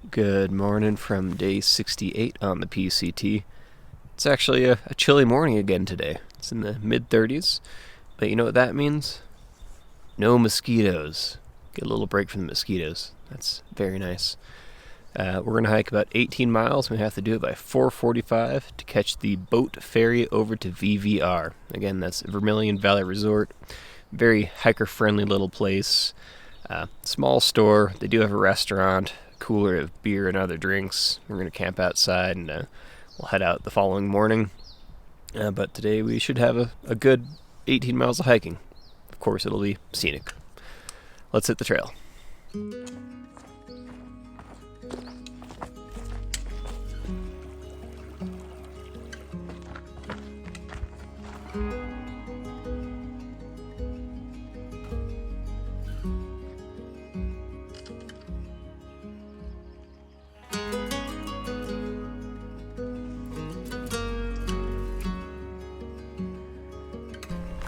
Good morning from day 68 on the PCT. It's actually a chilly morning again today. It's in the mid-30s, but you know what that means? No mosquitoes. Get a little break from the mosquitoes. That's very nice. We're going to hike about 18 miles. We have to do it by 4:45 to catch the boat ferry over to VVR. Again, that's Vermilion Valley Resort. Very hiker-friendly little place. Small store. They do have a restaurant, cooler of beer and other drinks. We're going to camp outside and we'll head out the following morning. But today we should have a good 18 miles of hiking. Of course, it'll be scenic. Let's hit the trail.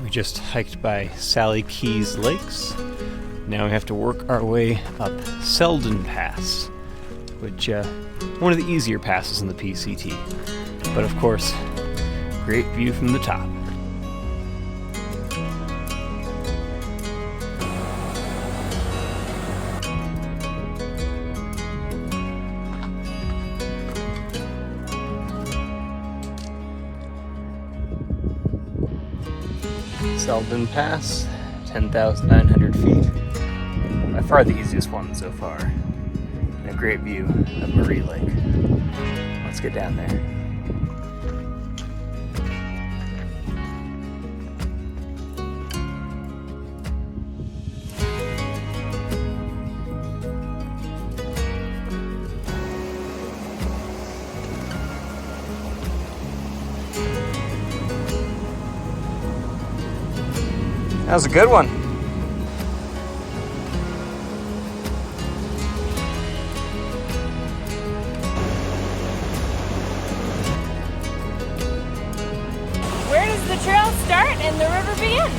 We just hiked by Sally Keys Lakes. Now we have to work our way up Seldon Pass, which one of the easier passes in the PCT. But of course, great view from the top. Seldon Pass, 10,900 feet. By far the easiest one so far. And a great view of Marie Lake. Let's get down there. That was a good one. Where does the trail start and the river begin?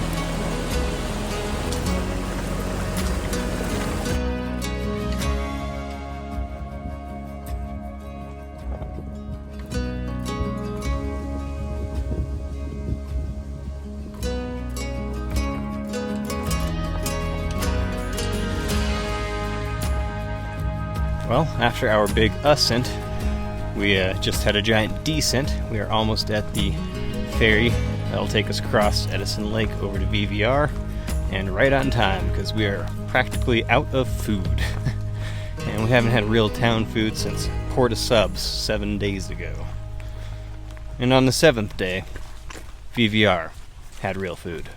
Well, after our big ascent, we just had a giant descent. We are almost at the ferry that'll take us across Edison Lake over to VVR, and right on time because we are practically out of food. And we haven't had real town food since Porta Subs 7 days ago. And on the 7th day, VVR had real food.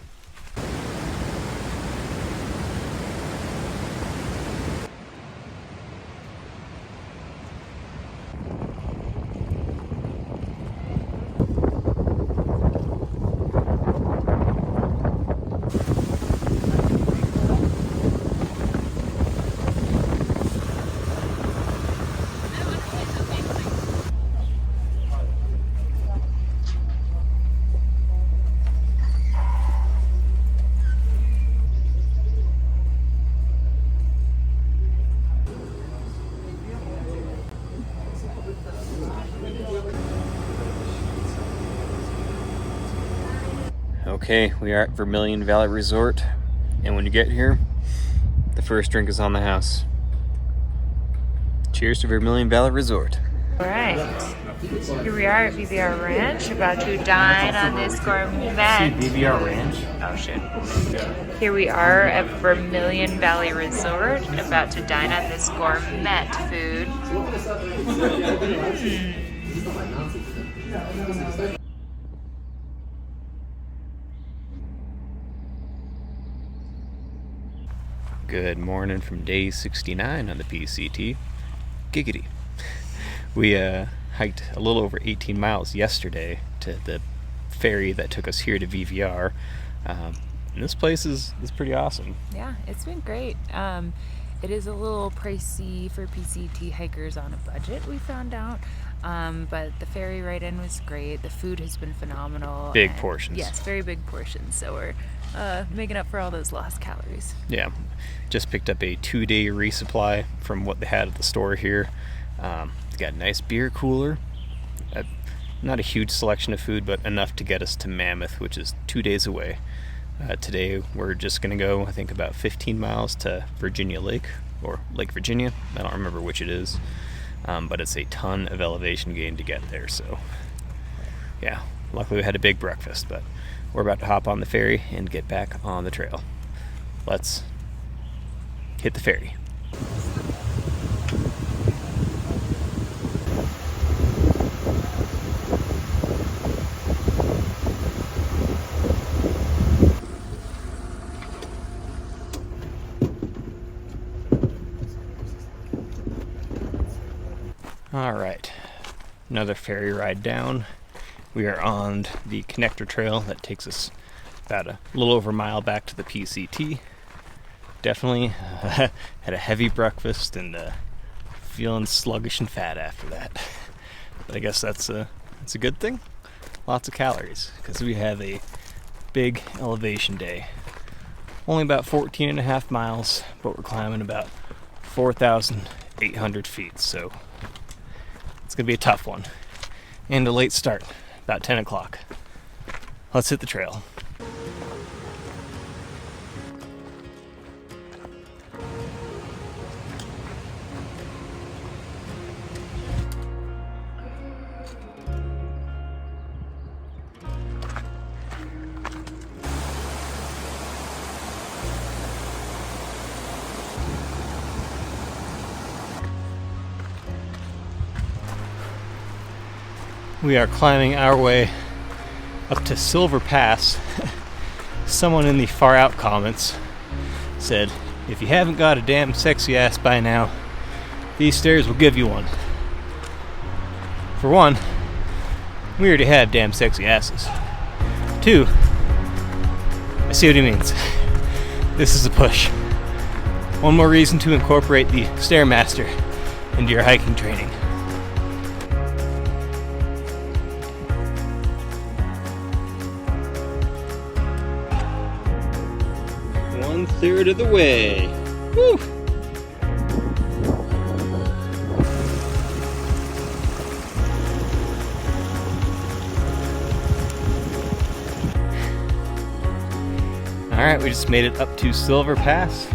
Okay, we are at Vermilion Valley Resort, and when you get here, the first drink is on the house. Cheers to Vermilion Valley Resort. All right, here we are at VVR Ranch, about to dine on this gourmet. VVR Ranch. Oh shit. Here we are at Vermilion Valley Resort, about to dine on this gourmet food. Good morning from day 69 on the PCT. Giggidy. We hiked a little over 18 miles yesterday to the ferry that took us here to VVR. And this place is pretty awesome. Yeah, it's been great. It is a little pricey for PCT hikers on a budget, we found out. But the ferry ride-in was great. The food has been phenomenal. Big portions. Yes, very big portions. So we're making up for all those lost calories. Yeah, just picked up a 2-day resupply from what they had at the store here. They got a nice beer cooler. Not a huge selection of food, but enough to get us to Mammoth, which is 2 days away. Today we're just going to go, I think, about 15 miles to Virginia Lake, or Lake Virginia. I don't remember which it is, but it's a ton of elevation gain to get there. So yeah, luckily we had a big breakfast, but we're about to hop on the ferry and get back on the trail. Let's hit the ferry. Alright, another ferry ride down. We are on the connector trail that takes us about a little over a mile back to the PCT. Definitely had a heavy breakfast and feeling sluggish and fat after that. But I guess that's a good thing. Lots of calories, because we have a big elevation day. Only about 14 and a half miles, but we're climbing about 4,800 feet, so it's going to be a tough one. And a late start, about 10 o'clock. Let's hit the trail. We are climbing our way up to Silver Pass. Someone in the far out comments said, if you haven't got a damn sexy ass by now, these stairs will give you one. For one, we already have damn sexy asses. Two, I see what he means. This is a push. One more reason to incorporate the Stairmaster into your hiking training. One-third of the way. Woo! Alright, we just made it up to Silver Pass.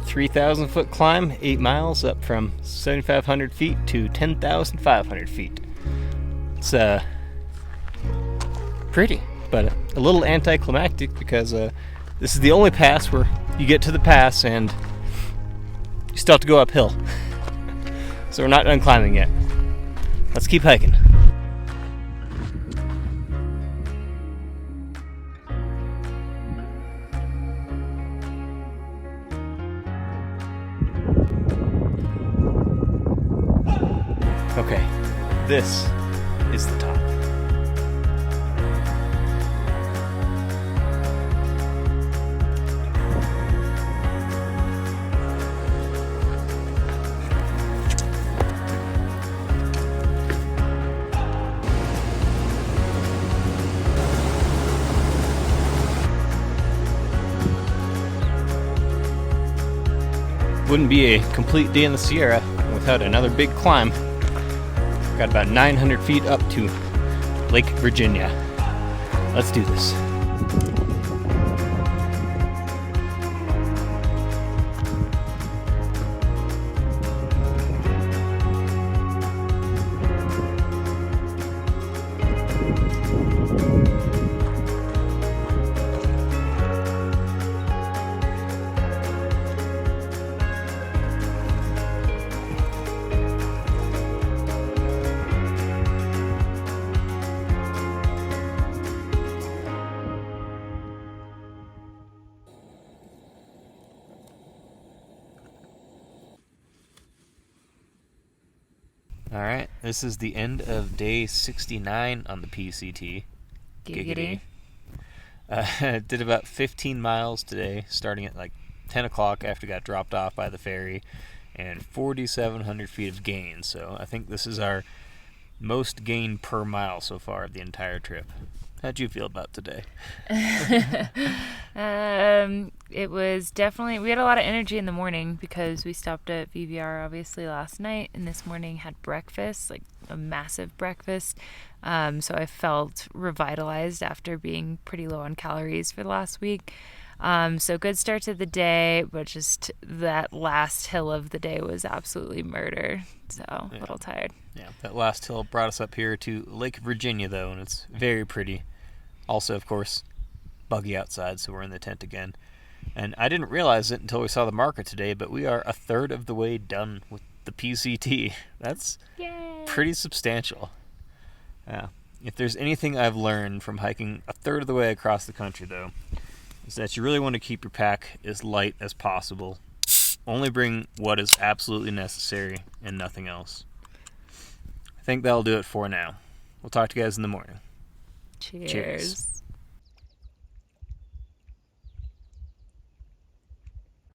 3,000 foot climb, 8 miles up from 7,500 feet to 10,500 feet. It's pretty, but a little anticlimactic because this is the only pass where you get to the pass and you still have to go uphill. So we're not done climbing yet. Let's keep hiking. Okay, this is the top. Wouldn't be a complete day in the Sierra without another big climb. Got about 900 feet up to Lake Virginia. Let's do this. Alright, this is the end of day 69 on the PCT. Giggidy. Did about 15 miles today, starting at like 10 o'clock after we got dropped off by the ferry, and 4,700 feet of gain. So I think this is our most gain per mile so far of the entire trip. How'd you feel about today? It was definitely, we had a lot of energy in the morning because we stopped at VVR obviously last night, and this morning had breakfast, like a massive breakfast. So I felt revitalized after being pretty low on calories for the last week. So good start to the day, but just that last hill of the day was absolutely murder. So a little tired. Yeah, that last hill brought us up here to Lake Virginia, though, and it's very pretty. Also, of course, buggy outside, so we're in the tent again. And I didn't realize it until we saw the marker today, but we are a third of the way done with the PCT. That's pretty substantial. Yeah. If there's anything I've learned from hiking a third of the way across the country, though, is that you really want to keep your pack as light as possible. Only bring what is absolutely necessary and nothing else. I think that'll do it for now. We'll talk to you guys in the morning. Cheers.